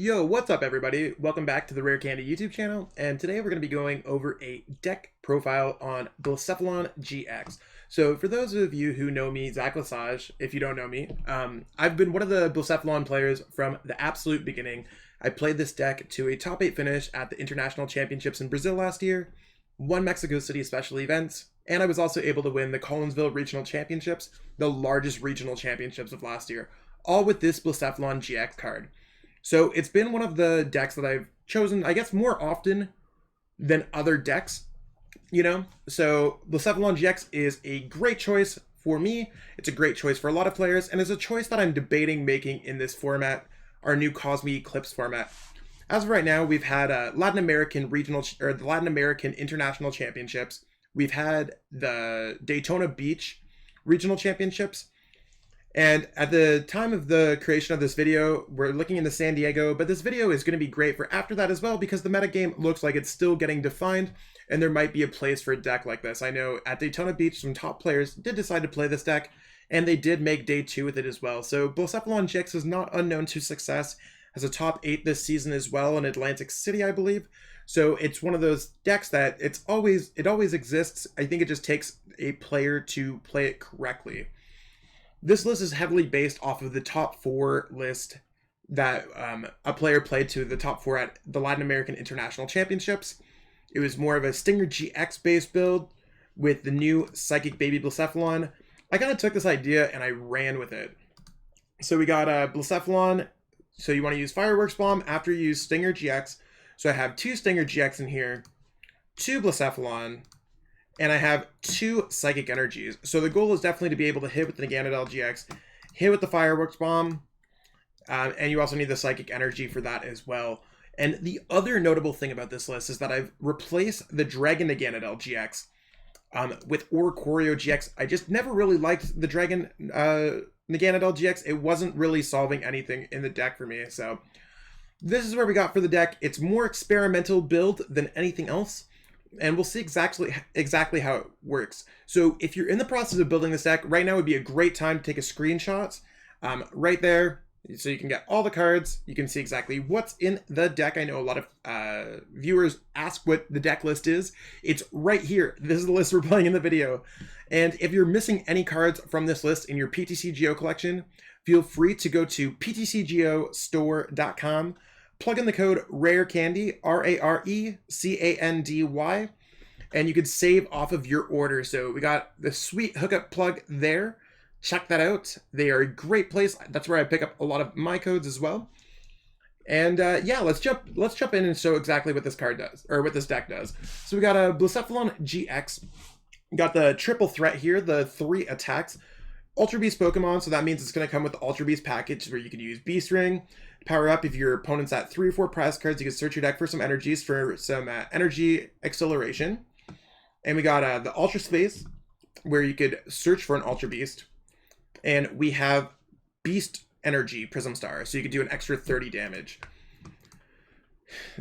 Yo, what's up everybody? Welcome back to the Rare Candy YouTube channel, and today we're going to be going over a deck profile on Blacephalon GX. So for those of you who know me, Zach Lesage, if you don't know me, I've been one of the Blacephalon players from the absolute beginning. I played this deck to a top 8 finish at the International Championships in Brazil last year, won Mexico City special events, and I was also able to win the Collinsville Regional Championships, the largest regional championships of last year, all with this Blacephalon GX card. So it's been one of the decks that I've chosen, I guess, more often than other decks, you know? So Blacephalon GX is a great choice for me. It's a great choice for a lot of players, and it's a choice that I'm debating making in this format, our new Cosme Eclipse format. As of right now, we've had Latin American regional, or the Latin American International Championships. We've had the Daytona Beach Regional Championships. And at the time of the creation of this video, we're looking into San Diego, but this video is going to be great for after that as well, because the metagame looks like it's still getting defined, and there might be a place for a deck like this. I know at Daytona Beach, some top players did decide to play this deck, and they did make day 2 with it as well. So Blacephalon GX is not unknown to success, has a top 8 this season as well in Atlantic City, I believe. So it's one of those decks that it always exists. I think it just takes a player to play it correctly. This list is heavily based off of the top 4 list that a player played to the top 4 at the Latin American International Championships. It was more of a Stinger GX based build with the new Psychic Baby Blacephalon. I kind of took this idea and I ran with it. So we got a Blacephalon. So you want to use Fireworks Bomb after you use Stinger GX. So I have 2 Stinger GX in here, 2 Blacephalon, and I have 2 Psychic Energies. So the goal is definitely to be able to hit with the Naganadel GX, hit with the Fireworks Bomb, and you also need the Psychic Energy for that as well. And the other notable thing about this list is that I've replaced the Dragon Naganadel GX with Oricorio GX. I just never really liked the Dragon Naganadel GX. It wasn't really solving anything in the deck for me. So this is where we got for the deck. It's more experimental build than anything else, and we'll see exactly how it works. So if you're in the process of building this deck, right now would be a great time to take a screenshot right there, so you can get all the cards. You can see exactly what's in the deck. I know a lot of viewers ask what the deck list is. It's right here. This is the list we're playing in the video. And if you're missing any cards from this list in your PTCGO collection, feel free to go to PTCGOstore.com. Plug in the code RARECANDY, RARECANDY, and you can save off of your order. So we got the sweet hookup plug there. Check that out. They are a great place. That's where I pick up a lot of my codes as well. And yeah, let's jump in and show exactly what this card does, or what this deck does. So we got a Blacephalon GX. We got the triple threat here, the 3 attacks. Ultra Beast Pokemon, so that means it's going to come with the Ultra Beast package where you can use Beast Ring. Power up if your opponent's at 3 or 4 prize cards. You can search your deck for some energies for some energy acceleration. And we got the Ultra Space, where you could search for an Ultra Beast. And we have Beast Energy Prism Star, so you could do an extra 30 damage.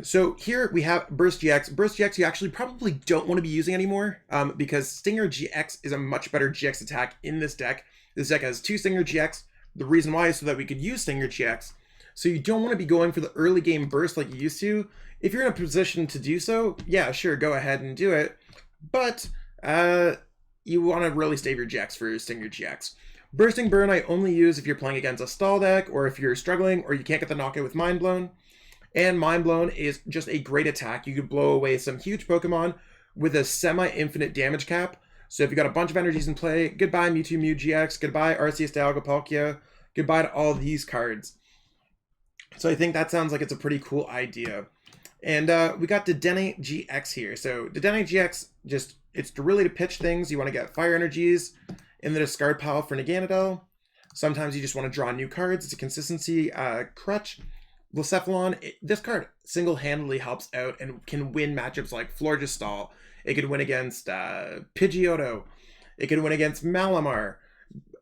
So here we have Burst GX. Burst GX you actually probably don't want to be using anymore, because Stinger GX is a much better GX attack in this deck. This deck has 2 Stinger GX. The reason why is so that we could use Stinger GX. So you don't want to be going for the early game burst like you used to. If you're in a position to do so, yeah, sure, go ahead and do it. But you want to really save your GX for Stinger GX. Bursting Burn I only use if you're playing against a stall deck, or if you're struggling, or you can't get the knockout with Mind Blown. And Mind Blown is just a great attack. You could blow away some huge Pokemon with a semi-infinite damage cap. So if you got a bunch of energies in play, goodbye Mewtwo Mew GX, goodbye Arceus Dialga Palkia, goodbye to all these cards. So I think that sounds like it's a pretty cool idea. And we got Dedenne GX here. So Dedenne GX, it's really to pitch things. You want to get fire energies in the discard pile for Naganadel. Sometimes you just want to draw new cards. It's a consistency crutch. Blacephalon, this card single-handedly helps out and can win matchups like Florgestal. It could win against Pidgeotto. It could win against Malamar.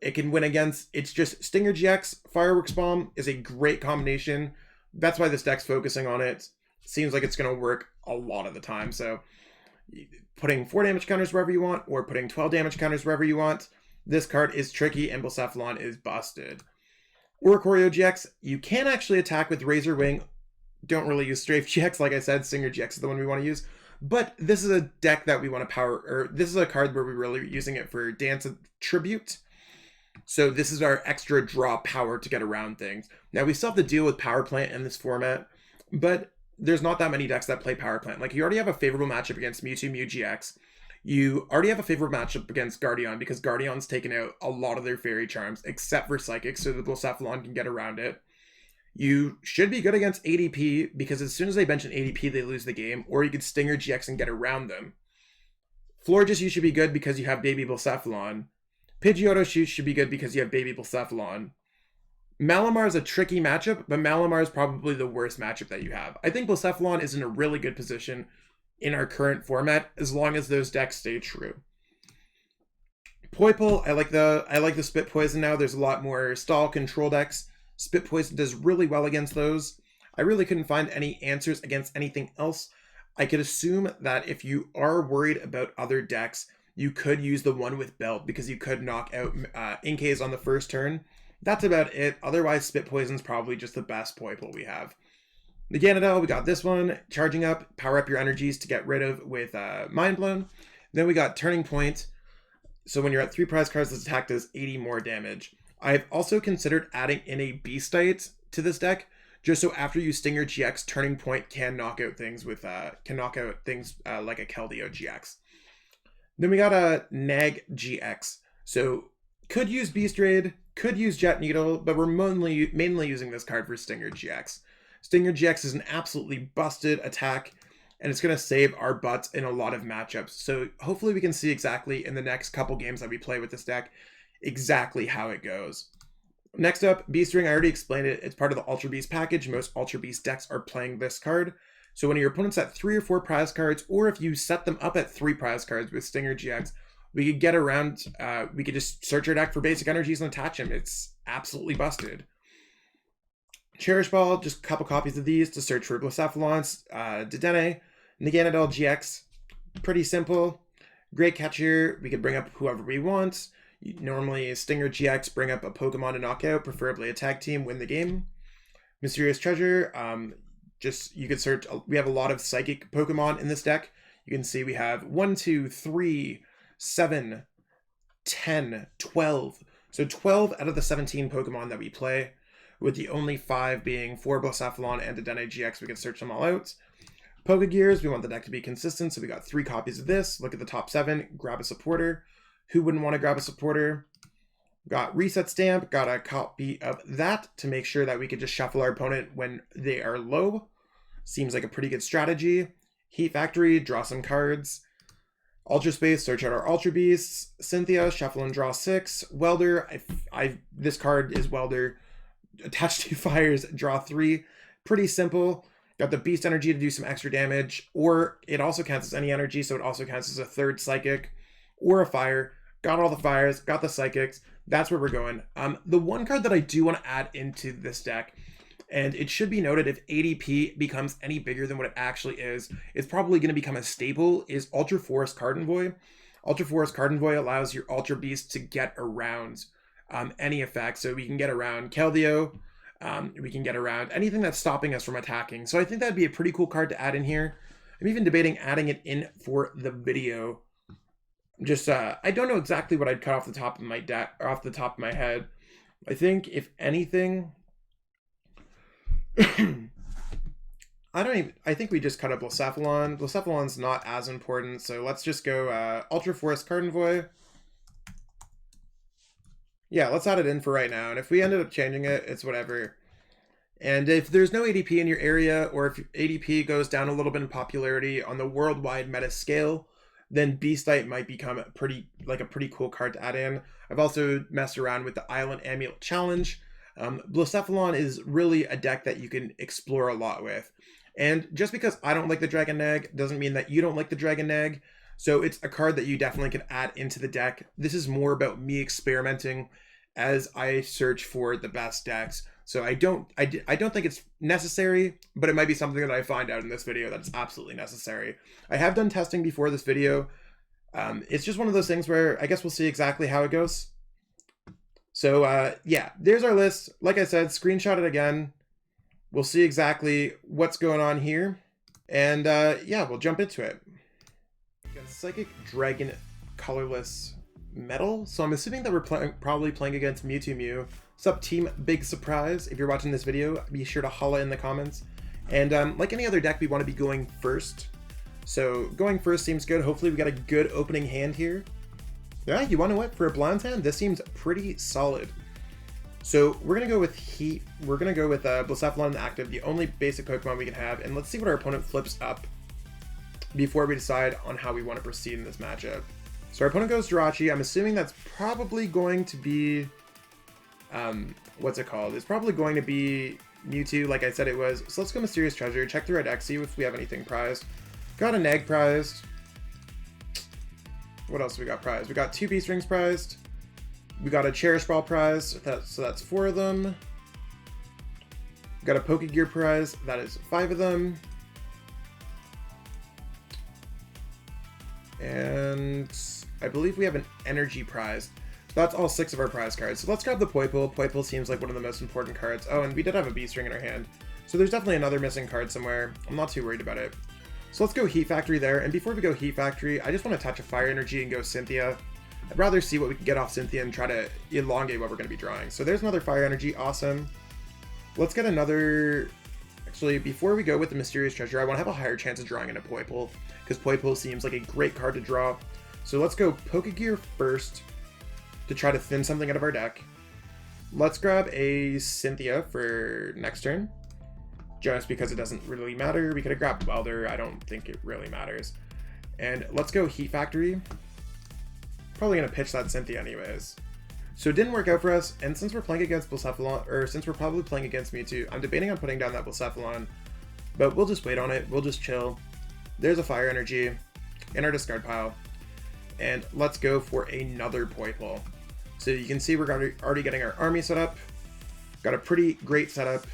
It can win against, it's just Stinger GX, Fireworks Bomb is a great combination. That's why this deck's focusing on it. Seems like it's going to work a lot of the time. So putting 4 damage counters wherever you want, or putting 12 damage counters wherever you want, this card is tricky and Blacephalon is busted. Oricorio GX, you can actually attack with Razor Wing don't really use Strafe GX. Like I said, Stinger GX is the one we want to use. But this is a deck that we want to power, or this is a card where we're really using it for Dance of Tribute. So this is our extra draw power to get around things. Now we still have to deal with Power Plant in this format, but there's not that many decks that play Power Plant. Like you already have a favorable matchup against Mewtwo Mew GX. You already have a favorable matchup against Guardian because Guardian's taken out a lot of their Fairy Charms, except for Psychic, so the Blacephalon can get around it. You should be good against ADP because as soon as they bench an ADP, they lose the game, or you could Stinger GX and get around them. Florges, you should be good because you have Baby Blacephalon. Pidgeotto should be good because you have Baby Blacephalon. Malamar is a tricky matchup, but Malamar is probably the worst matchup that you have. I think Blacephalon is in a really good position in our current format as long as those decks stay true. Poipole, I like the Spit Poison now. There's a lot more stall control decks. Spit Poison does really well against those. I really couldn't find any answers against anything else. I could assume that if you are worried about other decks, you could use the one with Belt because you could knock out Inkays on the first turn. That's about it. Otherwise, Spit Poison's probably just the best Poipole we have. Naganadel, we got this one. Charging up, power up your energies to get rid of with Mind Blown. Then we got Turning Point. So when you're at 3 prize cards, this attack does 80 more damage. I've also considered adding in a Beastite to this deck, just so after you Stinger GX, Turning Point can knock out things with like a Keldeo GX. Then we got a Nag GX. So could use Beast Raid, could use Jet Needle, but we're mainly using this card for Stinger GX. Stinger GX is an absolutely busted attack, and it's going to save our butts in a lot of matchups. So hopefully we can see exactly in the next couple games that we play with this deck, exactly how it goes. Next up, Beast Ring. I already explained it. It's part of the Ultra Beast package. Most Ultra Beast decks are playing this card. So when your opponent's at 3 or 4 prize cards, or if you set them up at 3 prize cards with Stinger GX, we could get around, we could just search our deck for basic energies and attach them. It's absolutely busted. Cherish Ball, just a couple copies of these to search for Blacephalons. Dedenne, Naganadel GX, pretty simple. Great Catcher, we could bring up whoever we want. Normally, Stinger GX, bring up a Pokemon to knock out, preferably a tag team, win the game. Mysterious Treasure, you could search, we have a lot of Psychic Pokemon in this deck. You can see we have 1, 2, 3, 7, 10, 12. So 12 out of the 17 Pokemon that we play, with the only 5 being 4 Blacephalon and Dedenne GX, we can search them all out. Pokegears, we want the deck to be consistent, so we got 3 copies of this. Look at the top 7, grab a supporter. Who wouldn't want to grab a supporter? Got Reset Stamp, got a copy of that to make sure that we could just shuffle our opponent when they are low. Seems like a pretty good strategy. Heat Factory, draw some cards. Ultra Space, search out our Ultra Beasts. Cynthia, shuffle and draw 6. Welder, this card is Welder. Attach 2 fires, draw 3. Pretty simple. Got the Beast Energy to do some extra damage, or it also counts as any energy, so it also counts as a 3rd Psychic or a fire. Got all the fires, got the Psychics. That's where we're going. The one card that I do want to add into this deck, and it should be noted if ADP becomes any bigger than what it actually is, it's probably going to become a staple, is Ultra Forest Cardenvoy. Ultra Forest Cardenvoy allows your Ultra Beast to get around any effect. So we can get around Keldeo, we can get around anything that's stopping us from attacking. So I think that'd be a pretty cool card to add in here. I'm even debating adding it in for the video. Just, I don't know exactly what I'd cut off the top of my deck, or off the top of my head. I think, if anything, I think we just cut up Blacephalon. Blacephalon's not as important, so let's just go Ultra Forest Cardenvoy. Yeah, let's add it in for right now, and if we ended up changing it, it's whatever. And if there's no ADP in your area, or if ADP goes down a little bit in popularity on the worldwide meta scale, then Beastite might become a pretty cool card to add in. I've also messed around with the Island Amulet Challenge. Blacephalon is really a deck that you can explore a lot with. And just because I don't like the Dragon Nag doesn't mean that you don't like the Dragon Nag. So it's a card that you definitely could add into the deck. This is more about me experimenting as I search for the best decks. So I don't think it's necessary, but it might be something that I find out in this video that's absolutely necessary. I have done testing before this video. It's just one of those things where I guess we'll see exactly how it goes. So yeah, there's our list. Like I said, screenshot it again. we'll see exactly what's going on here. And yeah, we'll jump into it. Psychic Dragon Colorless Metal. So I'm assuming that we're probably playing against Mewtwo Mew. What's up, team? Big surprise. If you're watching this video, be sure to holla in the comments. And like any other deck, we want to be going first. So going first seems good. Hopefully we got a good opening hand here. Yeah, you want to know what? For a blind hand, this seems pretty solid. So we're going to go with Heat. We're going to go with Blacephalon active, the only basic Pokemon we can have. And let's see what our opponent flips up before we decide on how we want to proceed in this matchup. So our opponent goes Jirachi. I'm assuming that's probably going to be, what's it called? It's probably going to be Mewtwo, like I said it was. So let's go Mysterious Treasure, check through our deck, see if we have anything prized. Got a Neg prized. What else we got prized? We got 2 Beast Rings prized. We got a Cherish Ball prize, so that's 4 of them. We got a Pokegear prize, that is 5 of them. And I believe we have an Energy prize. So that's all 6 of our prize cards. So let's grab the Poipole. Poipole seems like one of the most important cards. Oh, and we did have a Beast Ring in our hand. So there's definitely another missing card somewhere. I'm not too worried about it. So let's go Heat Factory there. And before we go Heat Factory, I just want to touch a Fire Energy and go Cynthia. I'd rather see what we can get off Cynthia and try to elongate what we're going to be drawing. So there's another Fire Energy. Awesome. Let's get another... Actually, before we go with the Mysterious Treasure, I want to have a higher chance of drawing in a Poipole, because Poipole seems like a great card to draw. So let's go Pokegear first to try to thin something out of our deck. Let's grab a Cynthia for next turn, just because it doesn't really matter. We could have grabbed Welder. I don't think it really matters. And let's go Heat Factory. Probably going to pitch that Cynthia anyways. So it didn't work out for us, and since we're playing against Blacephalon, or since we're probably playing against Mewtwo, I'm debating on putting down that Blacephalon, but we'll just wait on it. We'll just chill. There's a Fire Energy in our discard pile, and let's go for another Poipole. So you can see we're already getting our army set up. Got a pretty great setup.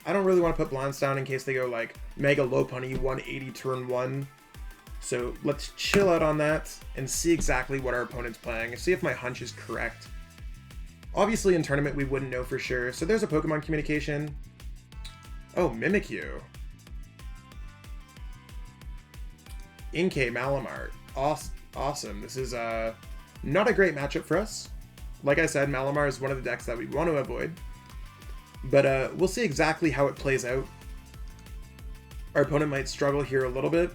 I don't really want to put Blance down in case they go like Mega Lopunny 180 turn 1. So let's chill out on that and see exactly what our opponent's playing, see if my hunch is correct. Obviously in tournament we wouldn't know for sure, so there's a Pokemon communication. Oh, Mimikyu. Inkay Malamar. Awesome. This is not a great matchup for us. Like I said, Malamar is one of the decks that we want to avoid. But we'll see exactly how it plays out. Our opponent might struggle here a little bit.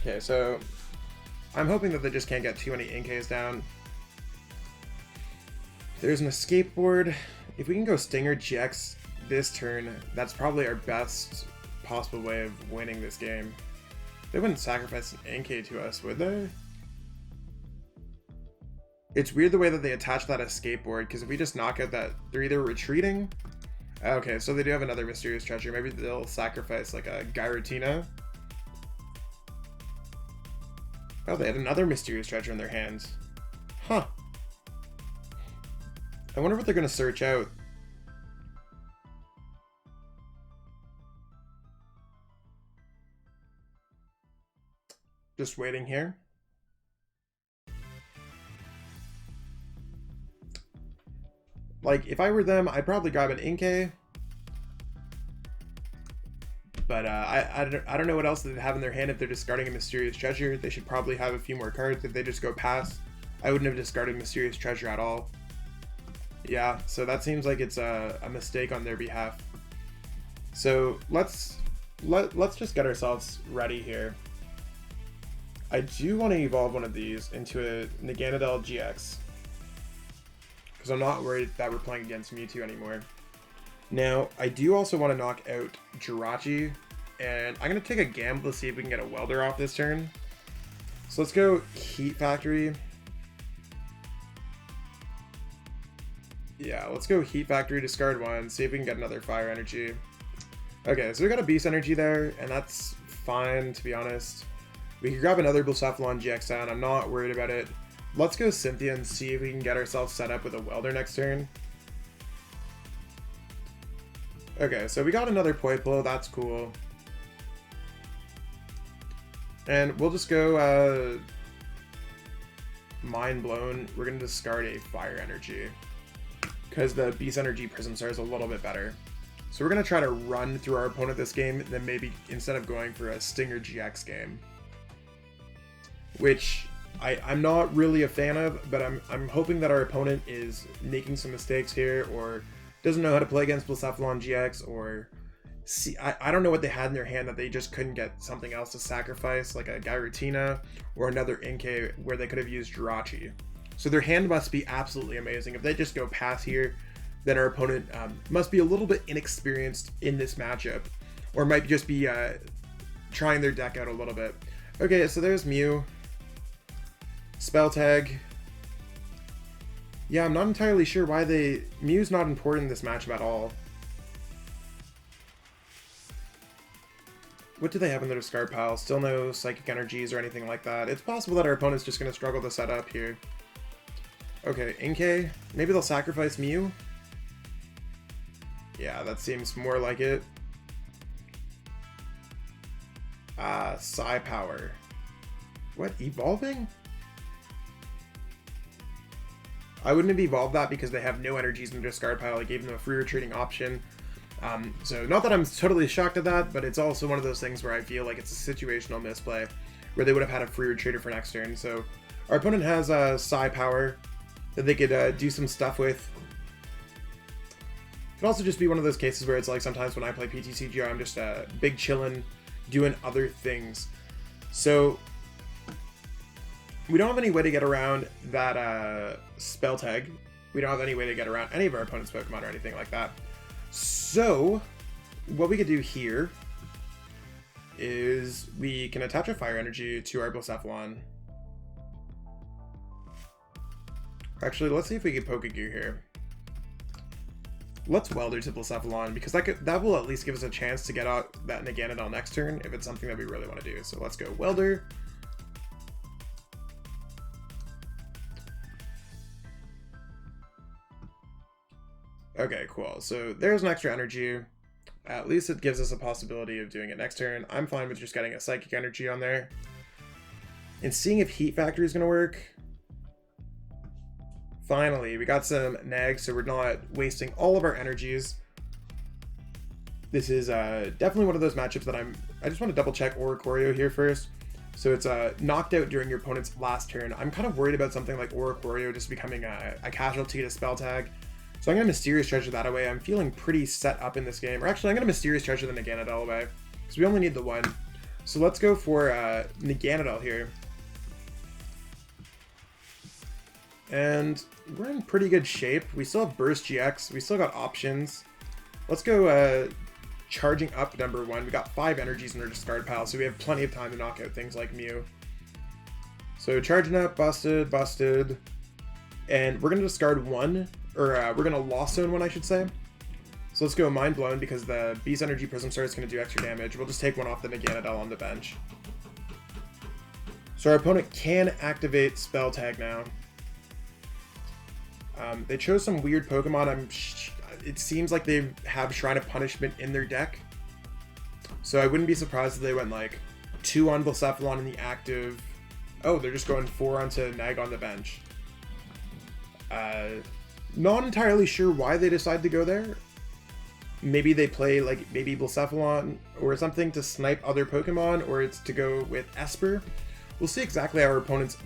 Okay, so I'm hoping that they just can't get too many Inkays down. There's an escape board. If we can go Stinger GX this turn, that's probably our best possible way of winning this game. They wouldn't sacrifice an Inkay to us, would they? It's weird the way that they attach that escape board, because if we just knock out that, they're either retreating. Okay, so they do have another Mysterious Treasure. Maybe they'll sacrifice like a Gyrotina. Oh, they had another Mysterious Treasure in their hands. Huh. I wonder what they're going to search out. Just waiting here. Like, if I were them, I'd probably grab an Inkay. But I don't know what else they'd have in their hand if they're discarding a Mysterious Treasure. They should probably have a few more cards. If they just go past, I wouldn't have discarded Mysterious Treasure at all. Yeah, so that seems like it's a mistake on their behalf. So let's just get ourselves ready here. I do want to evolve one of these into a Naganadel GX, because I'm not worried that we're playing against Mewtwo anymore. Now, I do also want to knock out Jirachi, and I'm going to take a gamble to see if we can get a Welder off this turn. So let's go Heat Factory. Yeah, let's go Heat Factory, discard 1, see if we can get another Fire Energy. Okay, so we got a Beast Energy there, and that's fine, to be honest. We could grab another Blacephalon GX down, I'm not worried about it. Let's go Cynthia and see if we can get ourselves set up with a Welder next turn. Okay, so we got another Poipole, that's cool. And we'll just go Mind Blown. We're going to discard a Fire Energy because the Beast Energy Prism Star is a little bit better. So we're going to try to run through our opponent this game, then maybe instead of going for a Stinger GX game, which I'm not really a fan of, but I'm hoping that our opponent is making some mistakes here, or doesn't know how to play against Blacephalon GX, or I don't know what they had in their hand that they just couldn't get something else to sacrifice, like a Giratina or another Inkay where they could have used Jirachi. So their hand must be absolutely amazing. If they just go pass here, then our opponent must be a little bit inexperienced in this matchup, or might just be trying their deck out a little bit. Okay, so there's Mew. Spell Tag. Yeah, I'm not entirely sure why Mew's not important in this matchup at all. What do they have in their discard pile? Still no Psychic Energies or anything like that. It's possible that our opponent's just going to struggle to set up here. Okay, Inkay. Maybe they'll sacrifice Mew? Yeah, that seems more like it. Psi Power. What? Evolving? I wouldn't have evolved that because they have no energies in the discard pile. I gave them a free retreating option. So not that I'm totally shocked at that, but it's also one of those things where I feel like it's a situational misplay where they would have had a free retreater for next turn. So our opponent has Psi Power that they could do some stuff with. It could also just be one of those cases where it's like sometimes when I play PTCGO, I'm just big chillin', doing other things. So we don't have any way to get around that Spell Tag. We don't have any way to get around any of our opponent's Pokemon or anything like that. So what we could do here is we can attach a Fire Energy to our Blacephalon. Actually, let's see if we can Pokegear here. Let's Welder to Blacephalon because that will at least give us a chance to get out that Naganadel next turn if it's something that we really want to do. So let's go Welder. Okay, cool. So there's an extra energy. At least it gives us a possibility of doing it next turn. I'm fine with just getting a Psychic Energy on there. And seeing if Heat Factory is going to work. Finally, we got some Nag, so we're not wasting all of our energies. This is definitely one of those matchups that I just want to double check Oricorio here first. So it's knocked out during your opponent's last turn. I'm kind of worried about something like Oricorio just becoming a casualty to Spell Tag. So I'm going to Mysterious Treasure that away. I'm feeling pretty set up in this game. Or actually, I'm going to Mysterious Treasure the Naganadel away, because we only need the one. So let's go for Naganadel here. And we're in pretty good shape. We still have Burst GX. We still got options. Let's go charging up number 1. We got 5 energies in our discard pile, so we have plenty of time to knock out things like Mew. So charging up, busted. And we're going to discard 1. Or we're going to Lost Zone 1, I should say. So let's go Mind Blown because the Beast Energy Prism Star is going to do extra damage. We'll just take one off the Naganadel on the bench. So our opponent can activate Spell Tag now. They chose some weird Pokemon. It seems like they have Shrine of Punishment in their deck. So I wouldn't be surprised if they went like 2 on Blacephalon in the active. Oh, they're just going 4 onto Nag on the bench. Not entirely sure why they decided to go there. Maybe they play like maybe Blacephalon or something to snipe other Pokemon, or it's to go with Esper. We'll see exactly how our opponent's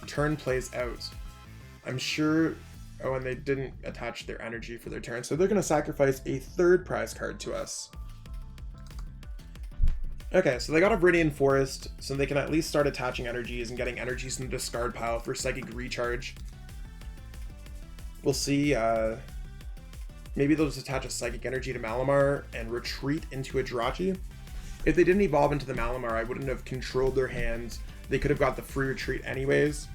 turn plays out. I'm sure... Oh, and they didn't attach their energy for their turn, so they're going to sacrifice a 3rd prize card to us. Okay, so they got a Viridian Forest, so they can at least start attaching energies and getting energies in the discard pile for Psychic Recharge. We'll see, maybe they'll just attach a Psychic Energy to Malamar and retreat into a Jirachi. If they didn't evolve into the Malamar, I wouldn't have controlled their hands. They could have got the free retreat anyways,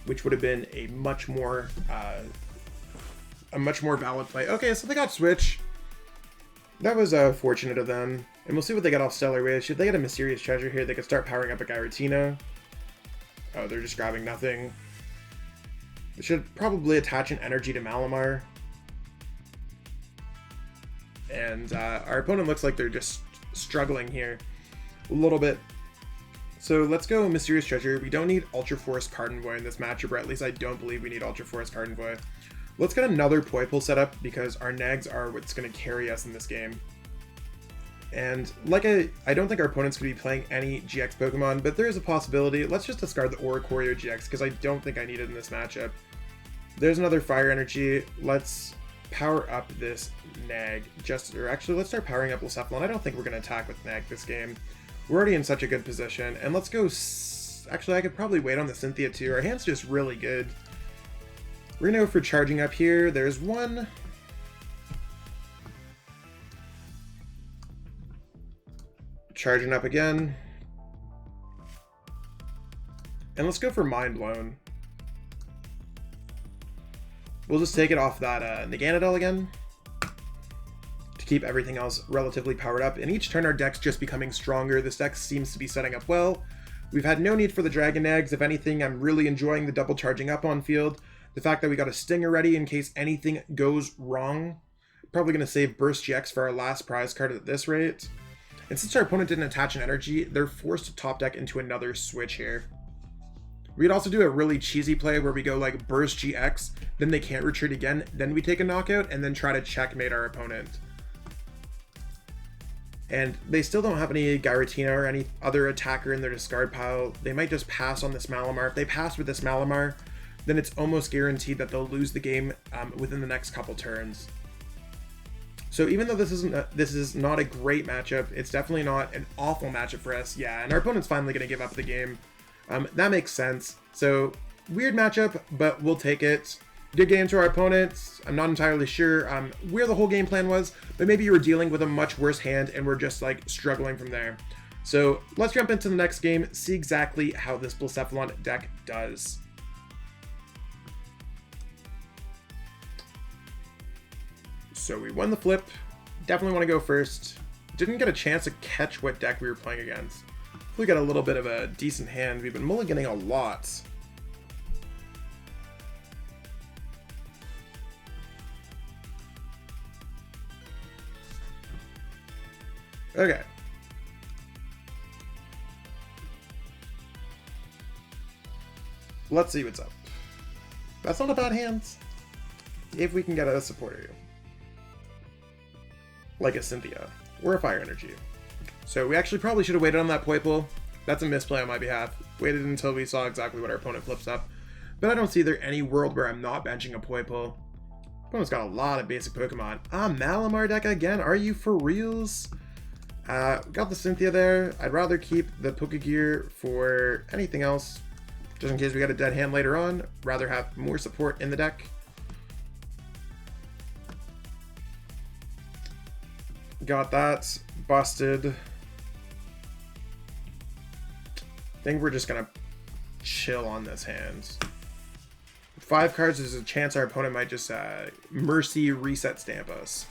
which would have been a much more valid play. Okay, so they got Switch. That was fortunate of them. And we'll see what they get off Stellar Wish. If they get a Mysterious Treasure here, they could start powering up a Giratina. Oh, they're just grabbing nothing. They should probably attach an energy to Malamar. And our opponent looks like they're just struggling here a little bit. So let's go Mysterious Treasure. We don't need Ultra Force Card Envoy in this matchup, or at least I don't believe we need Ultra Force Card Envoy. Let's get another Poipole setup because our nags are what's going to carry us in this game. And like I don't think our opponent's going to be playing any GX Pokemon, but there is a possibility. Let's just discard the Oricorio GX because I don't think I need it in this matchup. There's another Fire Energy. Let's power up this Nag. Actually, let's start powering up Blacephalon. I don't think we're going to attack with Nag this game. We're already in such a good position. And let's go... Actually, I could probably wait on the Cynthia too. Our hand's just really good. We're going to go for charging up here. There's one... Charging up again. And let's go for Mind Blown. We'll just take it off that Naganadel again to keep everything else relatively powered up. And each turn our deck's just becoming stronger. This deck seems to be setting up well. We've had no need for the Dragon Nags. If anything, I'm really enjoying the double charging up on field. The fact that we got a Stinger ready in case anything goes wrong. Probably going to save Burst GX for our last prize card at this rate. And since our opponent didn't attach an energy, they're forced to top deck into another switch here. We could also do a really cheesy play where we go like Burst GX, then they can't retreat again, then we take a knockout, and then try to checkmate our opponent. And they still don't have any Giratina or any other attacker in their discard pile. They might just pass on this Malamar. If they pass with this Malamar, then it's almost guaranteed that they'll lose the game within the next couple turns. So even though this is not a great matchup, it's definitely not an awful matchup for us. Yeah, and our opponent's finally going to give up the game. That makes sense. So weird matchup, but we'll take it. Good game to our opponents. I'm not entirely sure where the whole game plan was, but maybe you were dealing with a much worse hand and we're just like struggling from there. So let's jump into the next game, see exactly how this Blacephalon deck does. So we won the flip. Definitely want to go first. Didn't get a chance to catch what deck we were playing against. We got a little bit of a decent hand. We've been mulliganing a lot. Okay. Let's see what's up. That's not a bad hand. If we can get a supporter. Like a Cynthia. Or a Fire Energy. So we actually probably should have waited on that Poipole. That's a misplay on my behalf. Waited until we saw exactly what our opponent flips up. But I don't see there any world where I'm not benching a Poipole. Opponent's got a lot of basic Pokemon. Malamar deck again? Are you for reals? Got the Cynthia there. I'd rather keep the Pokegear for anything else. Just in case we got a dead hand later on. Rather have more support in the deck. Got that. Busted. I think we're just gonna chill on this hand. 5 cards, there's a chance our opponent might just Mercy reset stamp us.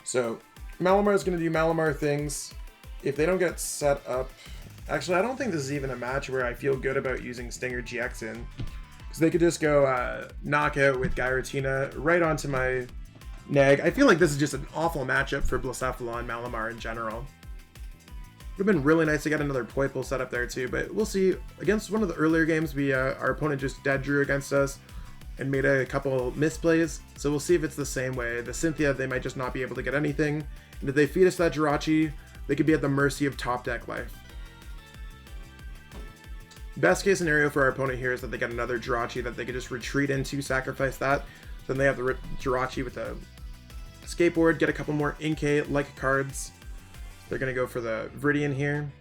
So Malamar is gonna do Malamar things. If they don't get set up, actually I don't think this is even a match where I feel good about using Stinger GX in, because they could just go knockout with Giratina right onto my Nag. I feel like this is just an awful matchup for Blacephalon Malamar in general. It would have been really nice to get another Poipole set up there too, but we'll see. Against one of the earlier games, our opponent just dead drew against us and made a couple misplays, so we'll see if it's the same way. The Cynthia, they might just not be able to get anything, and if they feed us that Jirachi, they could be at the mercy of top deck life. Best case scenario for our opponent here is that they get another Jirachi that they could just retreat into, sacrifice that, then they have the Jirachi with a skateboard, get a couple more Inkay-like cards. They're going to go for the Viridian here.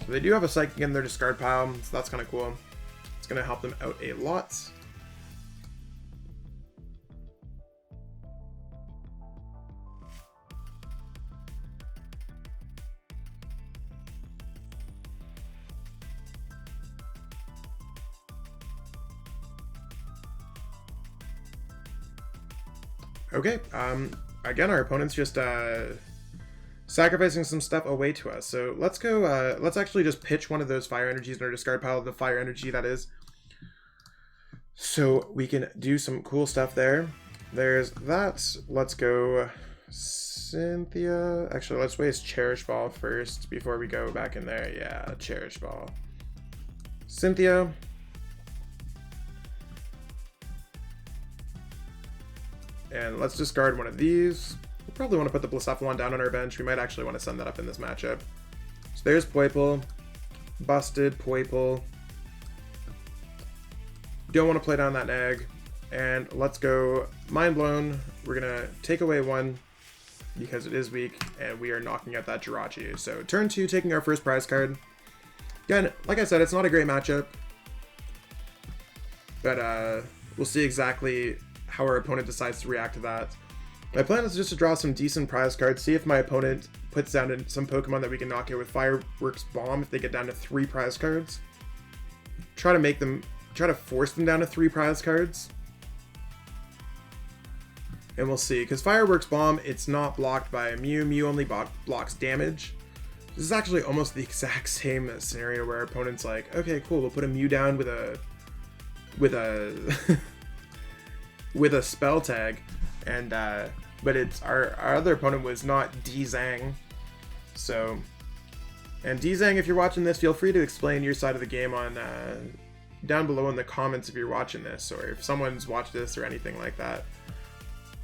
So they do have a Psychic in their discard pile, so that's kind of cool. It's going to help them out a lot. Okay, again, our opponent's just sacrificing some stuff away to us. So let's go, let's actually just pitch one of those Fire Energies in our discard pile, the Fire Energy that is. So we can do some cool stuff there. There's that. Let's go Cynthia. Actually, let's waste Cherish Ball first before we go back in there. Yeah, Cherish Ball. Cynthia. And let's discard one of these. We probably want to put the Blacephalon down on our bench. We might actually want to send that up in this matchup. So there's Poipole. Busted Poipole. Don't want to play down that Nag. And let's go Mind Blown. We're going to take away one because it is weak, and we are knocking out that Jirachi. So turn 2, taking our first prize card. Again, like I said, it's not a great matchup, but we'll see exactly how our opponent decides to react to that. My plan is just to draw some decent prize cards, see if my opponent puts down some Pokemon that we can knock out with Fireworks Bomb if they get down to 3 prize cards. Try to force them down to 3 prize cards. And we'll see, because Fireworks Bomb, it's not blocked by a Mew. Mew only blocks damage. This is actually almost the exact same scenario where our opponent's like, okay, cool, we'll put a Mew down with a with a spell tag, and but it's our other opponent was not Dzang. So, and Dzang, if you're watching this, feel free to explain your side of the game on down below in the comments if you're watching this, or if someone's watched this or anything like that.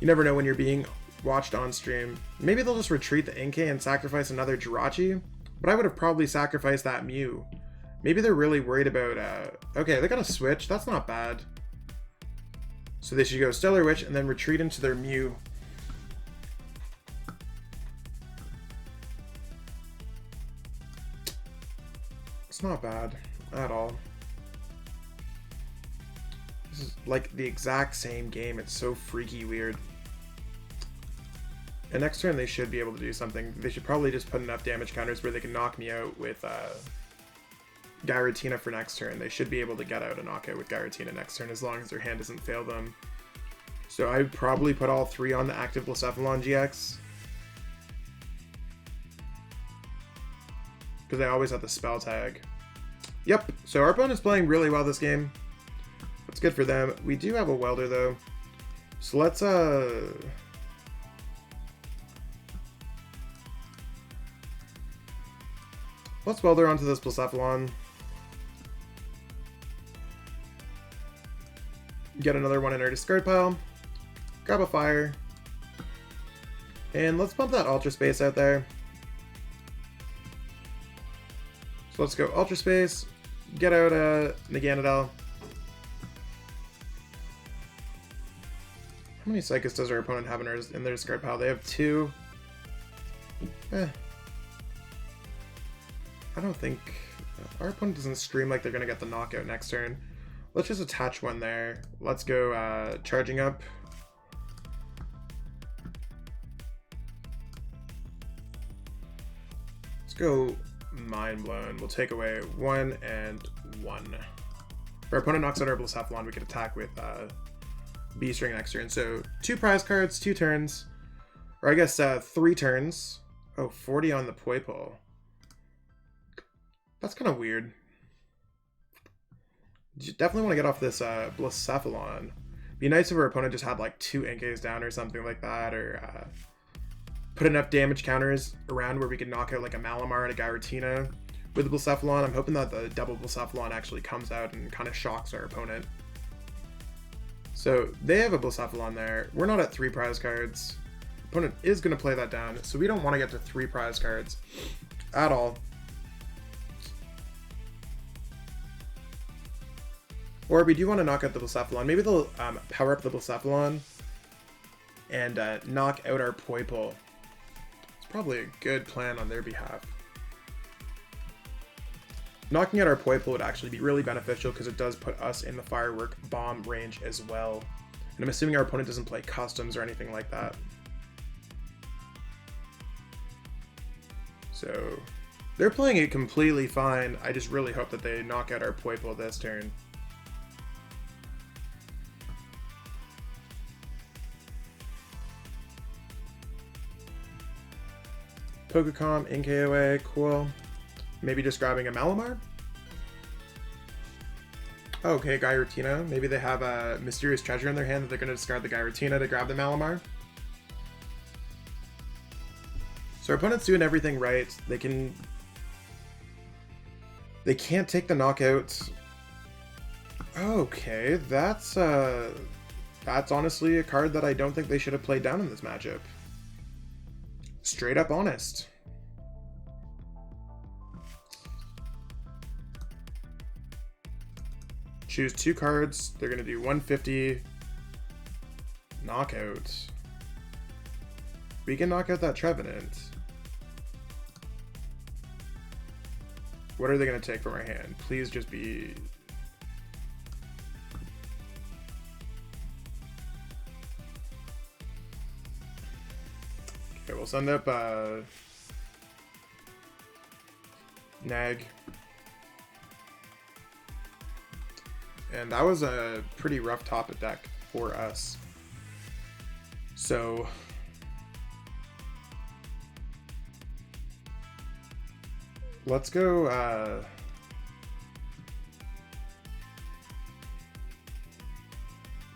You never know when you're being watched on stream. Maybe they'll just retreat the Inkay and sacrifice another Jirachi, but I would have probably sacrificed that Mew. Maybe they're really worried about, okay, they got a switch, that's not bad. So they should go Stellar Witch and then retreat into their Mew. It's not bad at all. This is like the exact same game. It's so freaky weird. And next turn they should be able to do something. They should probably just put enough damage counters where they can knock me out with Giratina for next turn. They should be able to get out a knockout with Giratina next turn as long as their hand doesn't fail them. So I'd probably put all 3 on the active Blacephalon GX. Because they always have the spell tag. Yep, so our opponent's playing really well this game. That's good for them. We do have a Welder though. So let's Welder onto this Blacephalon. Get another one in our discard pile. Grab a Fire. And let's pump that Ultra Space out there. So let's go Ultra Space. Get out Naganadel. How many Psychus does our opponent have in their discard pile? They have 2. I don't think... Our opponent doesn't scream like they're going to get the knockout next turn. Let's just attach one there. Let's go charging up. Let's go Mind Blown. We'll take away 1 and 1. If our opponent knocks out our Blacephalon, we can attack with B-String next turn. So 2 prize cards, 2 turns. Or I guess 3 turns. Oh, 40 on the Poipole. That's kind of weird. You definitely want to get off this Blacephalon. Be nice if our opponent just had like 2 Inkays down or something like that, or put enough damage counters around where we could knock out like a Malamar and a Giratina with the Blacephalon. I'm hoping that the double Blacephalon actually comes out and kind of shocks our opponent. So they have a Blacephalon there. We're not at 3 prize cards. Opponent is going to play that down, so we don't want to get to 3 prize cards at all. Or we do want to knock out the Blacephalon. Maybe they'll power up the Blacephalon and knock out our Poipole. It's probably a good plan on their behalf. Knocking out our Poipole would actually be really beneficial because it does put us in the Firework Bomb range as well. And I'm assuming our opponent doesn't play customs or anything like that. So they're playing it completely fine. I just really hope that they knock out our Poipole this turn. Pokecom, Inkay away, cool. Maybe just grabbing a Malamar? Okay, Giratina. Maybe they have a Mysterious Treasure in their hand that they're going to discard the Giratina to grab the Malamar. So our opponent's doing everything right. They can't take the knockout. Okay, that's honestly a card that I don't think they should have played down in this matchup. Straight up honest. Choose 2 cards. They're going to do 150. Knockout. We can knock out that Trevenant. What are they going to take from our hand? Please just be... Okay, we'll send up Nag. And that was a pretty rough top of deck for us. So let's go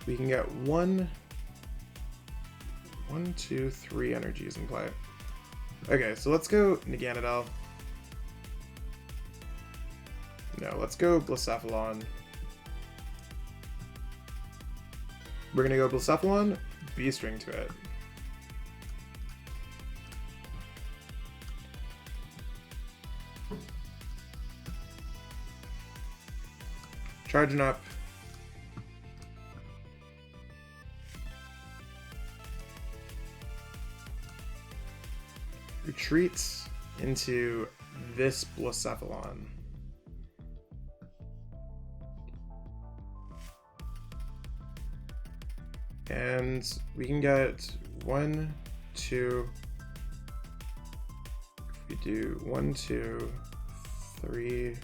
we can get 1, 2, 3 energies in play. Okay, so let's go Naganadel. No, let's go Blacephalon. We're gonna go Blacephalon, B-string to it. Charging up. Retreats into this Blacephalon. And we can get 1, 2. If we do 1, 2, 3.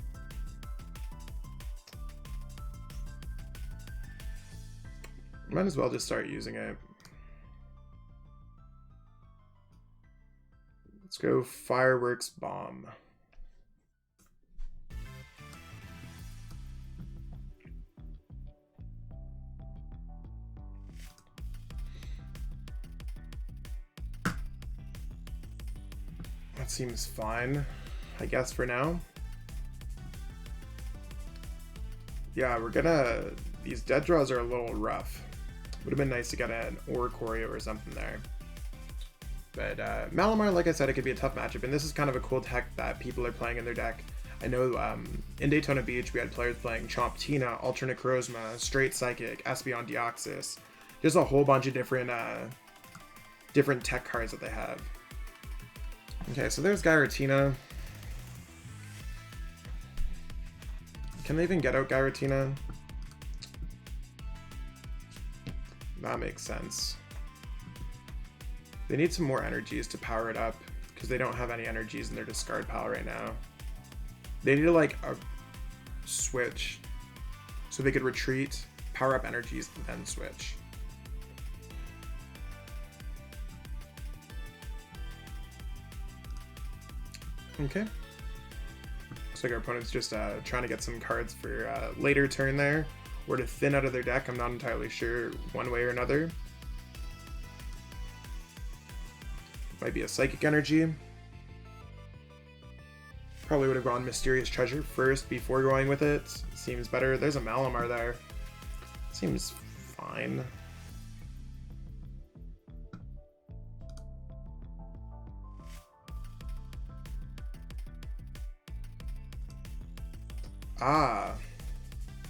Might as well just start using it. Let's go Fireworks Bomb. That seems fine, I guess, for now. Yeah, we're gonna... These dead draws are a little rough. Would have been nice to get an Oricorio or something there. But Malamar, like I said, it could be a tough matchup, and this is kind of a cool tech that people are playing in their deck. I know in Daytona Beach, we had players playing Chomp Tina, Alternate Corozma, Straight Psychic, Espeon Deoxys. Just a whole bunch of different tech cards that they have. Okay, so there's Giratina. Can they even get out Giratina? That makes sense. They need some more energies to power it up, because they don't have any energies in their discard pile right now. They need like a switch, so they could retreat, power up energies, and then switch. Okay. Looks like our opponent's just trying to get some cards for later turn there, or to thin out of their deck. I'm not entirely sure one way or another. Might be a Psychic Energy. Probably would have gone Mysterious Treasure first before going with it. Seems better. There's a Malamar there. Seems fine. Ah,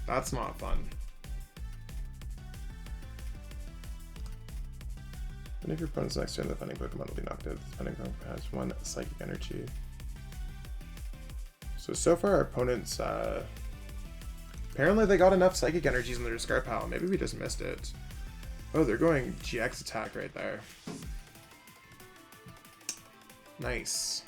that's not fun. One of your opponent's next turn, the defending Pokemon will be knocked out. The defending Pokemon has 1 Psychic Energy. So far our opponents, apparently they got enough Psychic Energies in their discard pile. Maybe we just missed it. Oh, they're going GX attack right there. Nice.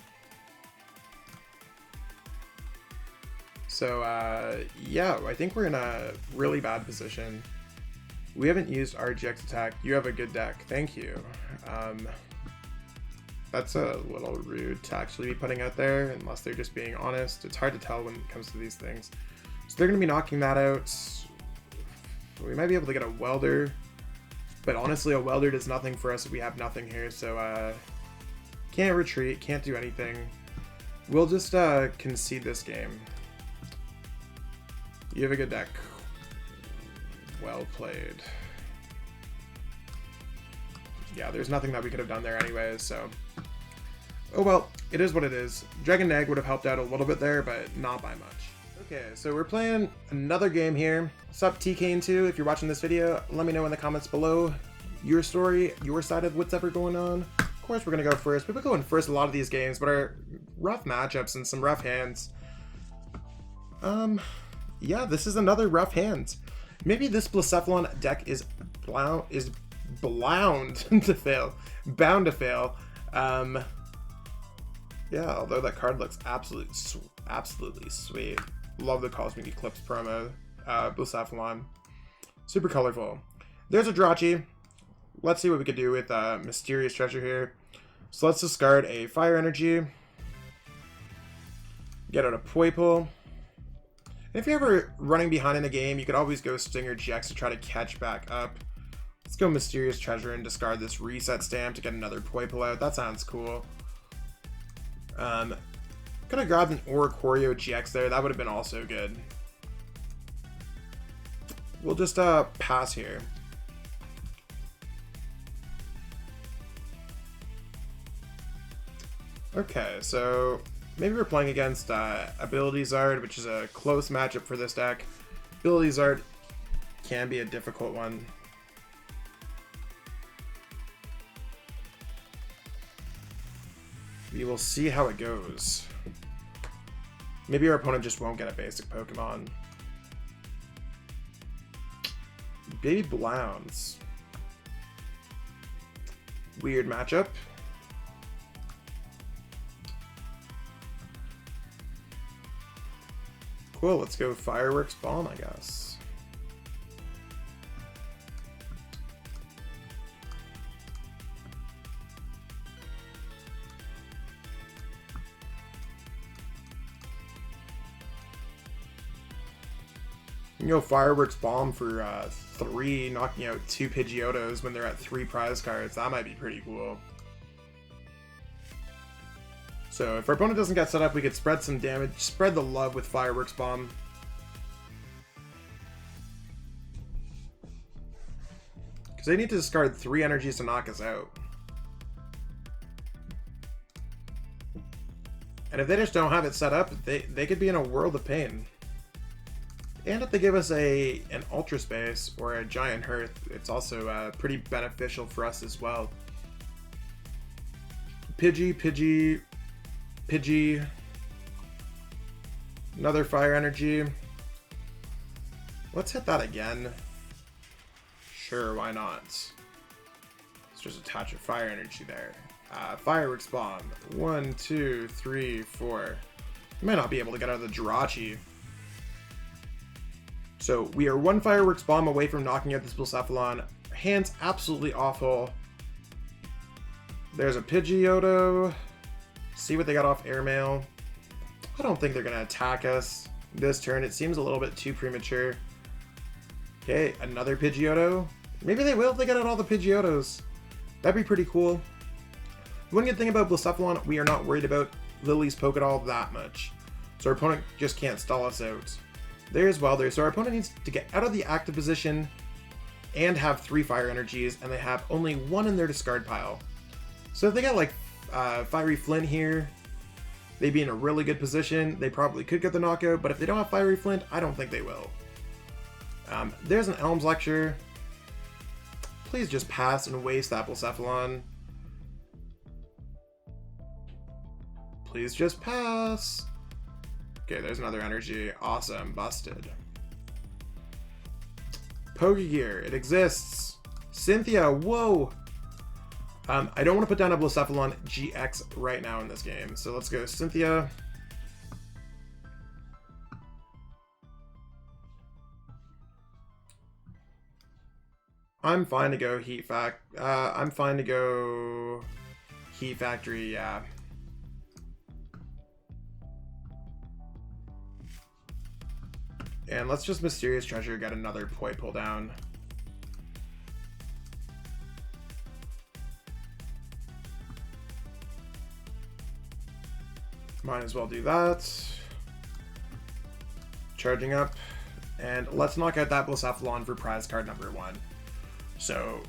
So, yeah, I think we're in a really bad position. We haven't used our GX attack. You have a good deck. Thank you. That's a little rude to actually be putting out there, unless they're just being honest. It's hard to tell when it comes to these things. So they're going to be knocking that out. We might be able to get a Welder, but honestly, a Welder does nothing for us if we have nothing here, so Can't retreat, can't do anything. We'll just concede this game. You have a good deck. Well played. Yeah, there's nothing that we could have done there anyways, so... Oh well, it is what it is. Dragon Nag would have helped out a little bit there, but not by much. Okay, so we're playing another game here. Sup TK2, if you're watching this video, let me know in the comments below your story, your side of what's ever going on. Of course we're gonna go first. We've been going first a lot of these games, but our rough matchups and some rough hands. Yeah, this is another rough hand. Maybe this Blacephalon deck is bound to fail. Bound to fail. Yeah, although that card looks absolutely sweet. Love the Cosmic Eclipse promo. Blacephalon. Super colorful. There's a Drachi. Let's see what we could do with Mysterious Treasure here. So let's discard a Fire Energy. Get out a Poipole. And if you're ever running behind in a game, you could always go Stinger GX to try to catch back up. Let's go Mysterious Treasure and discard this Reset Stamp to get another Poipole out. That sounds cool. Could have grabbed an Oricorio GX there. That would have been also good. We'll just pass here. Okay, so maybe we're playing against Ability Zard, which is a close matchup for this deck. Ability Zard can be a difficult one. We will see how it goes. Maybe our opponent just won't get a basic Pokemon. Baby Briones. Weird matchup. Cool, let's go Fireworks Bomb, I guess. You know, Fireworks Bomb for 3, knocking out 2 Pidgeotos when they're at 3 prize cards. That might be pretty cool. So if our opponent doesn't get set up, we could spread some damage, spread the love with Fireworks Bomb. Because they need to discard 3 energies to knock us out. And if they just don't have it set up, they could be in a world of pain. And if they give us an Ultra Space or a Giant Hearth, it's also pretty beneficial for us as well. Pidgey. Another Fire Energy. Let's hit that again. Sure, why not? Let's just attach a Fire Energy there. Fireworks Bomb. 1, 2, 3, 4. We might not be able to get out of the Drachi. So we are 1 Fireworks Bomb away from knocking out this Blacephalon. Hand's absolutely awful. There's a Pidgeotto. See what they got off Airmail. I don't think they're going to attack us this turn. It seems a little bit too premature. Okay, another Pidgeotto. Maybe they will if they get out all the Pidgeotos. That'd be pretty cool. One good thing about Blacephalon, we are not worried about Lily's Pokédoll that much. So our opponent just can't stall us out. There's Welder. So our opponent needs to get out of the active position and have 3 Fire Energies, and they have only 1 in their discard pile. So if they got like Fiery Flint here, they'd be in a really good position. They probably could get the knockout, but if they don't have Fiery Flint, I don't think they will. There's an Elms Lecture. Please just pass and waste that Blacephalon. Please just pass. Okay, there's another energy. Awesome. Busted. Pokegear. It exists. Cynthia. Whoa. I don't want to put down a Blacephalon GX right now in this game. So let's go Cynthia. I'm fine to go I'm fine to go Heat Factory, yeah. And let's just Mysterious Treasure, get another Poipole down. Might as well do that. Charging up. And let's knock out that Blacephalon for prize card number 1. So...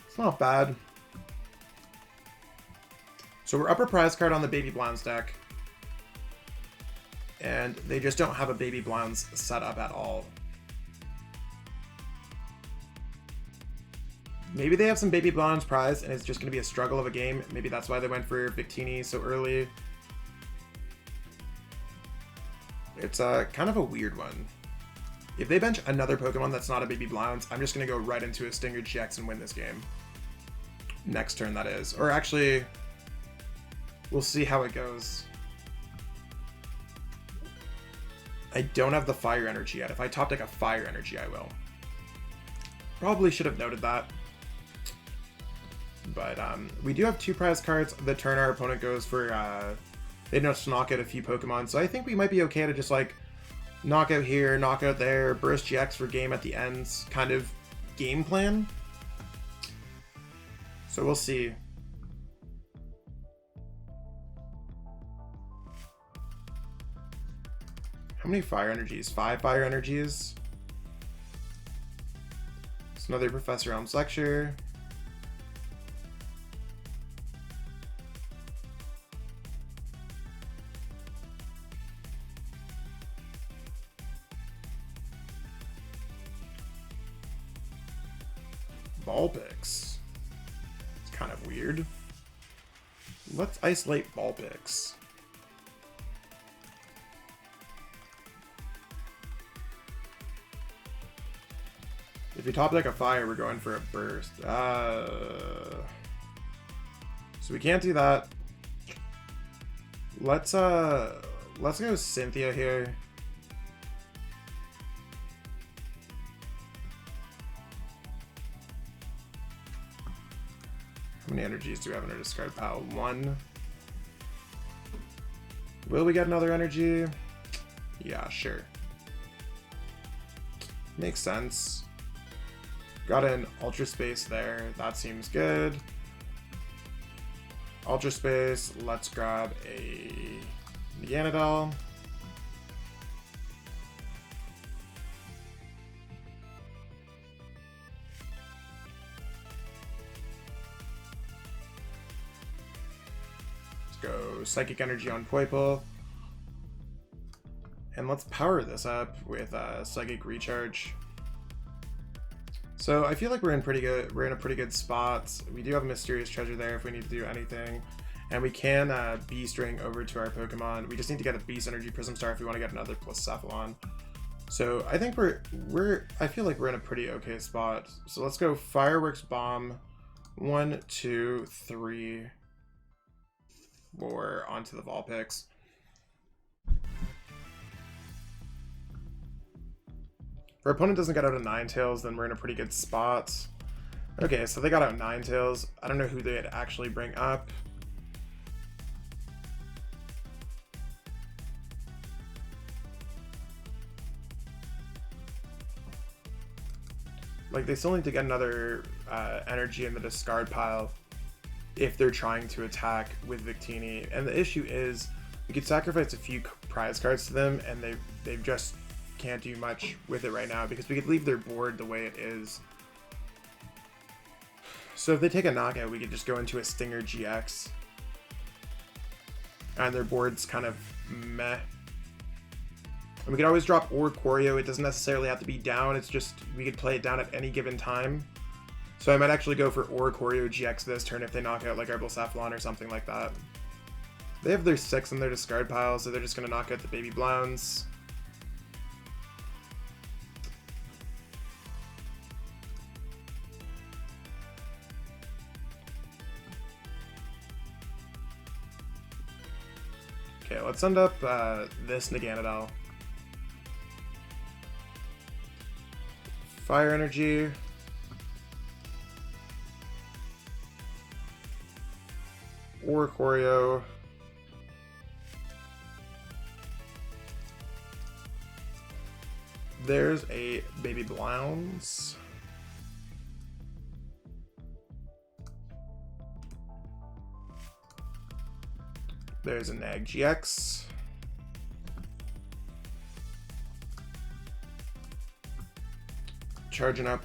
it's not bad. So we're upper prize card on the Baby Blowns deck. And they just don't have a Baby Blowns set up at all. Maybe they have some Baby Blowns prize and it's just going to be a struggle of a game. Maybe that's why they went for Victini so early. It's kind of a weird one. If they bench another Pokemon that's not a Baby Blowns, I'm just going to go right into a Stinger GX and win this game. Next turn, that is. Or actually, we'll see how it goes. I don't have the Fire Energy yet. If I top deck a Fire Energy, I will. Probably should have noted that. But we do have 2 prize cards the turn our opponent goes for. They just knock out a few Pokemon, so I think we might be okay to just like knock out here, knock out there, burst GX for game at the ends kind of game plan. So we'll see. How many Fire Energies? 5 Fire Energies. It's another Professor Elm's Lecture. Vulpix. It's kind of weird. Let's isolate Vulpix. If you top deck a fire, we're going for a burst. So we can't do that. Let's go Cynthia here. How many energies do we have in our discard pile? 1. Will we get another energy? Yeah, sure. Makes sense. Got an Ultra Space there. That seems good. Ultra Space. Let's grab a Naganadel. Go Psychic Energy on Poipole. And let's power this up with Psychic Recharge. So I feel like we're in a pretty good spot. We do have a Mysterious Treasure there if we need to do anything. And we can Beast Ring over to our Pokemon. We just need to get a Beast Energy Prism Star if we want to get another Blacephalon. So I think I feel like we're in a pretty okay spot. So let's go Fireworks Bomb. 1, 2, 3, 4 onto the Vulpix. If our opponent doesn't get out a Ninetales, then we're in a pretty good spot. Okay, so they got out Ninetales. I don't know who they'd actually bring up. Like, they still need to get another energy in the discard pile if they're trying to attack with Victini. And the issue is, we could sacrifice a few prize cards to them, and they just can't do much with it right now, because we could leave their board the way it is. So if they take a knockout, we could just go into a Stinger GX. And their board's kind of meh. And we could always drop Oricorio. It doesn't necessarily have to be down, it's just we could play it down at any given time. So I might actually go for Oricorio GX this turn if they knock out like our Blacephalon or something like that. They have their 6 in their discard pile, so they're just going to knock out the Baby Blowns. Okay, let's send up this Naganadel. Fire Energy. Oricorio. There's a Baby Blowns. There's a Nag GX. Charging up.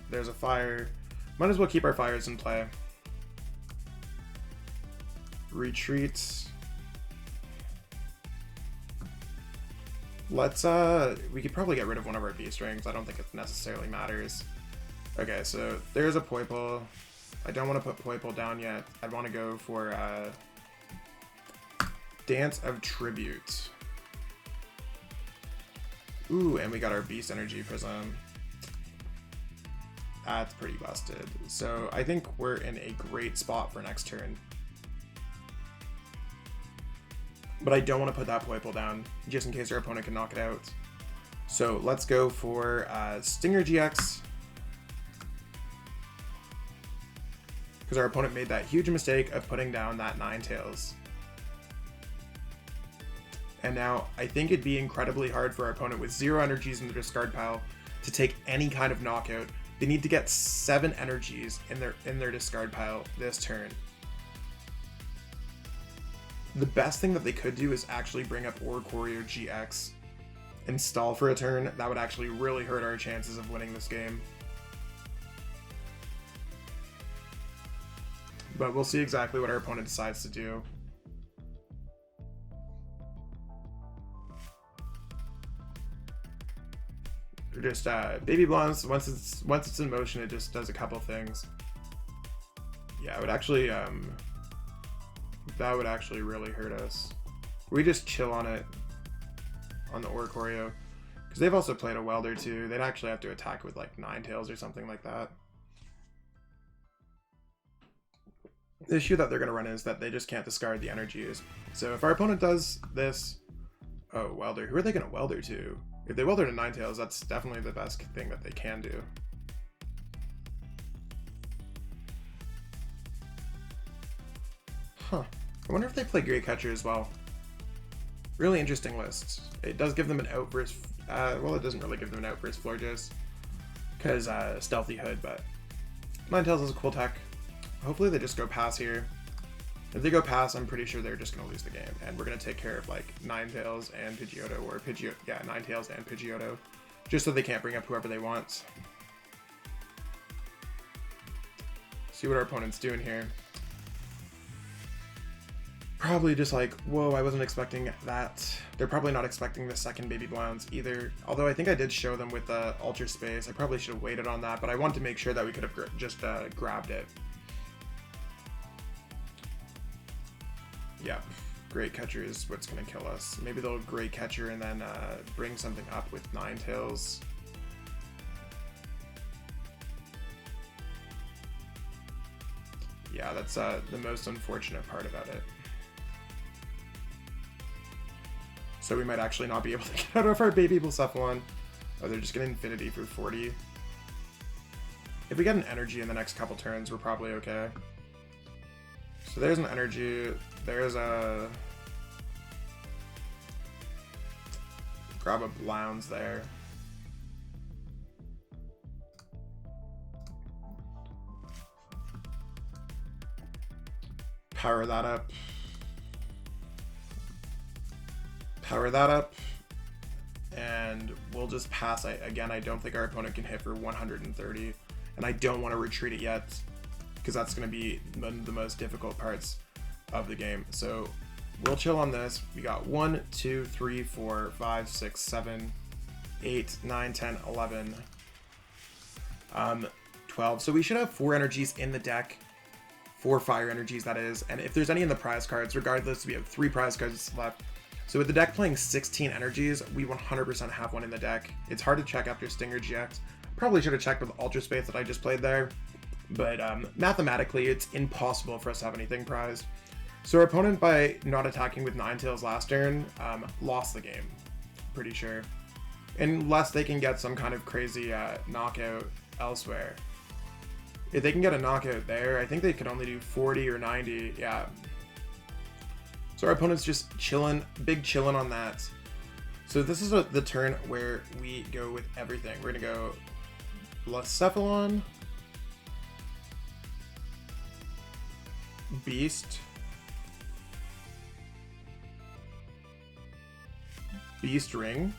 There's a fire. Might as well keep our fires in play. Retreat. Let's we could probably get rid of one of our beast rings. I don't think it necessarily matters. Okay, so there's a Poipole. I don't want to put Poipole down yet. I want to go for Dance of Tribute. Ooh, and we got our Beast Energy Prism. That's pretty busted. So I think we're in a great spot for next turn. But I don't want to put that Poipole down, just in case our opponent can knock it out. So let's go for Stinger GX. Because our opponent made that huge mistake of putting down that Ninetales. And now I think it'd be incredibly hard for our opponent with 0 energies in the discard pile to take any kind of knockout. They need to get 7 energies in their discard pile this turn. The best thing that they could do is actually bring up Oricorio GX and stall for a turn. That would actually really hurt our chances of winning this game. But we'll see exactly what our opponent decides to do. They're just Baby Blondes, once it's in motion, it just does a couple things. Yeah, it would actually that would actually really hurt us. We just chill on it on the Oricorio, because they've also played a Welder too. They'd actually have to attack with like Ninetales or something like that. The issue that they're going to run is that they just can't discard the energies. So if our opponent does this, oh, Welder, who are they going to Welder to? If they Welder to Ninetales, that's definitely the best thing that they can do. Huh. I wonder if they play Great Catcher as well. Really interesting list. It does give them an out versus, well, it doesn't really give them an out versus Florges, because Stealthy Hood, but Ninetales is a cool tech. Hopefully they just go pass here. If they go pass, I'm pretty sure they're just going to lose the game, and we're going to take care of like Ninetales and Pidgeotto, or Ninetales and Pidgeotto, just so they can't bring up whoever they want. See what our opponent's doing here. Probably just like, whoa, I wasn't expecting that. They're probably not expecting the second Baby Blondes either. Although I think I did show them with the Ultra Space. I probably should have waited on that, but I wanted to make sure that we could have just grabbed it. Yeah, Great Catcher is what's going to kill us. Maybe they'll Great Catcher and then bring something up with Ninetales. Yeah, that's the most unfortunate part about it. So we might actually not be able to get out of our Baby Blacephalon. Oh, they're just getting Infinity for 40. If we get an energy in the next couple turns, we're probably okay. So there's an energy. There's a... Grab a Blounds there. Power that up. Power that up. And we'll just pass. Again, I don't think our opponent can hit for 130. And I don't want to retreat it yet, because that's going to be one of the most difficult parts of the game. So we'll chill on this. We got 1, 2, 3, 4, 5, 6, 7, 8, 9, 10, 11, 12. So we should have 4 energies in the deck. 4 fire energies, that is. And if there's any in the prize cards, regardless, we have 3 prize cards left. So with the deck playing 16 energies, we 100% have one in the deck. It's hard to check after Stinger GX. Probably should have checked with Ultra Space that I just played there. But mathematically, it's impossible for us to have anything prized. So our opponent, by not attacking with Ninetales last turn, lost the game. Pretty sure. Unless they can get some kind of crazy knockout elsewhere. If they can get a knockout there, I think they could only do 40 or 90. Yeah. So our opponent's just chilling, big chilling on that. So this is the turn where we go with everything. We're going to go Blacephalon, Beast, Beast Ring.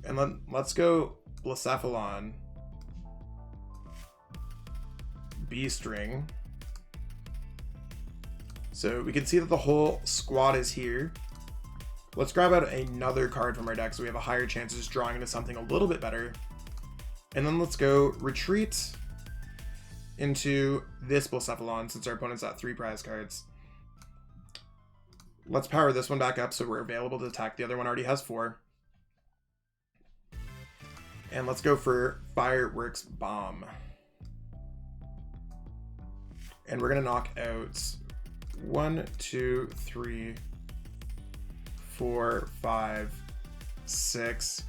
And let's go Blacephalon, Beast Ring. So we can see that the whole squad is here. Let's grab out another card from our deck so we have a higher chance of just drawing into something a little bit better. And then let's go retreat into this Blacephalon since our opponent's got 3 prize cards. Let's power this one back up so we're available to attack. The other one already has 4. And let's go for Fireworks Bomb. And we're going to knock out 1, 2, 3, 4, 5, 6.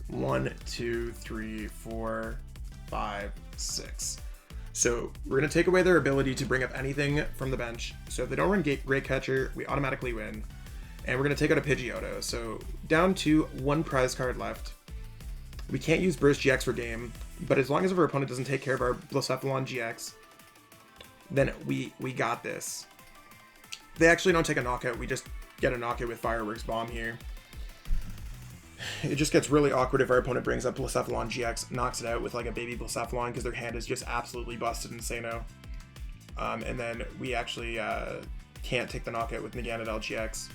1, 2, 3, 4, 5, 6. So we're going to take away their ability to bring up anything from the bench. So if they don't run Great Catcher, we automatically win. And we're going to take out a Pidgeotto. So down to 1 prize card left. We can't use Burst GX for game, but as long as our opponent doesn't take care of our Blacephalon GX, then we got this. They actually don't take a knockout, we just get a knockout with Fireworks Bomb here. It just gets really awkward if our opponent brings up Blacephalon GX, knocks it out with like a baby Blacephalon because their hand is just absolutely busted and say no. And then we actually can't take the knockout with Naganadel GX.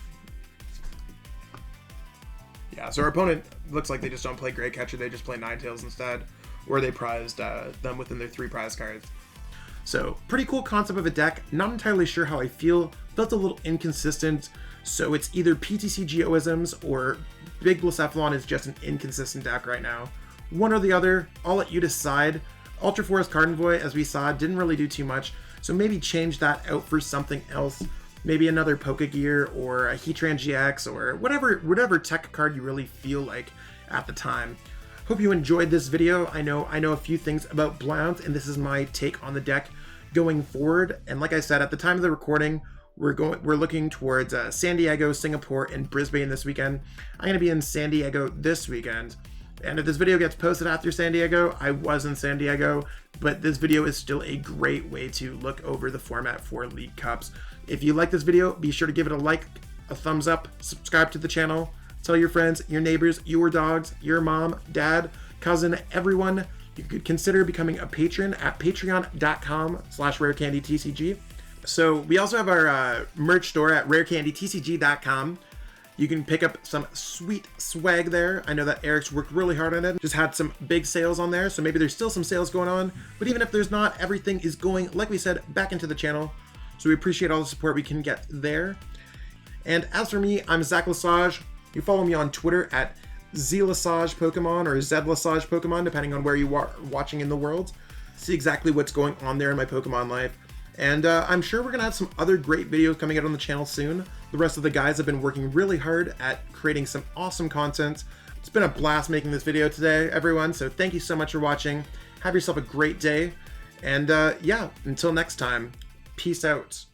Yeah, so our opponent looks like they just don't play Great Catcher, they just play Ninetales instead, or they prized them within their 3 prize cards. So, pretty cool concept of a deck, not entirely sure how I felt a little inconsistent, so it's either PTCGO-isms or Big Blacephalon is just an inconsistent deck right now. One or the other, I'll let you decide. Ultra Forest Cardenvoy, as we saw, didn't really do too much, so maybe change that out for something else. Maybe another Pokegear or a Heatran GX or whatever tech card you really feel like at the time. Hope you enjoyed this video. I know a few things about Blount, and this is my take on the deck going forward. And like I said, at the time of the recording, we're looking towards San Diego, Singapore, and Brisbane this weekend. I'm going to be in San Diego this weekend. And if this video gets posted after San Diego, I was in San Diego, but this video is still a great way to look over the format for League Cups. If you like this video, be sure to give it a like, a thumbs up, subscribe to the channel, tell your friends, your neighbors, your dogs, your mom, dad, cousin, everyone. You could consider becoming a patron at patreon.com/rarecandytcg. So we also have our merch store at rarecandytcg.com. You can pick up some sweet swag there. I know that Eric's worked really hard on it. Just had some big sales on there, so maybe there's still some sales going on. But even if there's not, everything is going, like we said, back into the channel. So we appreciate all the support we can get there. And as for me, I'm Zach Lesage. You follow me on Twitter at ZLesage Pokemon or ZLesage Pokemon, depending on where you are watching in the world. See exactly what's going on there in my Pokemon life. And I'm sure we're going to have some other great videos coming out on the channel soon. The rest of the guys have been working really hard at creating some awesome content. It's been a blast making this video today, everyone. So thank you so much for watching. Have yourself a great day. And yeah, until next time, peace out.